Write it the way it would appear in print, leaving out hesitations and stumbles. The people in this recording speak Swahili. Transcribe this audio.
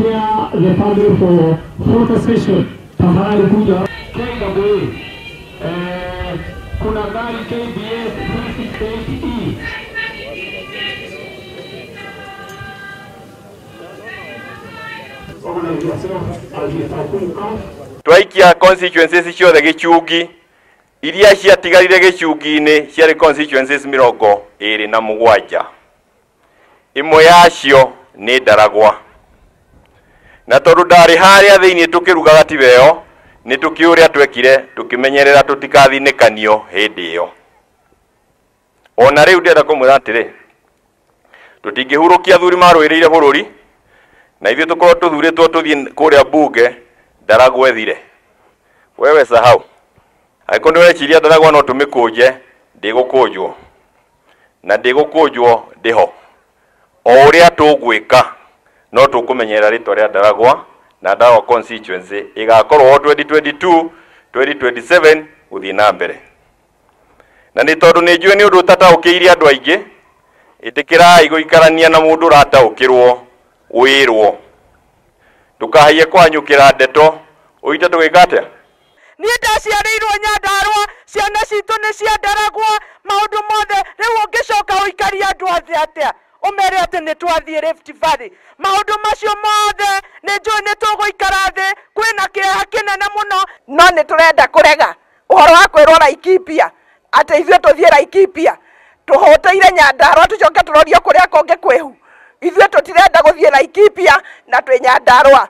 prepare the family for photo session. Tafadhali kuja. KW, kuna gari KBS 368E. Twaikia constituencies ciothe Gichungi iria ciatigarire Gichungi-ini ciarĩ constituencies 27. Imwe yacio nĩ Ndaragwa, na tondu ndari haria thiini tukirugaga tibeo ni tukiuria twekire tukimenyerera tutikathinekanio hindi iyo. Ona riu ndenda kumwira atiri tutingihurukia athuri marwiriire bururi na ithuĩ tukorwo tuthuritwo tuthie kuria bunge Ndaragwa ethire. Wewe sahau aikondo weciria Ndaragwa no tumikuje ndigukujwo na ndigukujwo ndiho o uria tugwika no tukumenyera ritwa ria Ndaragwa na Ndaragwa constituency igakorwo 2022 2027 guthii na mbere. Na ni tondu ni njue ni undu utataukire andu aingi itikirai guikarania na mundu rataukirwo wirwo tukahaie kwanyukira ndeto uite tugika atia. Ni ndaciarĩirwo Nyandarua, ciana citũ nĩ cia Ndaragwa, maũndũ mothe rĩu ũngĩcoka ũikaria andũ othe atia umere atĩ nĩ twathiĩ Rift Valley. Maũndũ macio mothe nĩ njũĩ nĩ tũgũikara thĩ, kwĩna kĩeha kĩnene mũno, no nĩ tũrenda kũrega ũhoro wa kwĩrwo Laikipia atĩ ithuĩ tũthiĩ Laikipia tũhũtĩire Nyandarua tũcoke tũrorio kũrĩa kũngĩ kwĩhu. Ithuĩ tũtirenda gũthiĩ Laikipia na twĩ Nyandarua.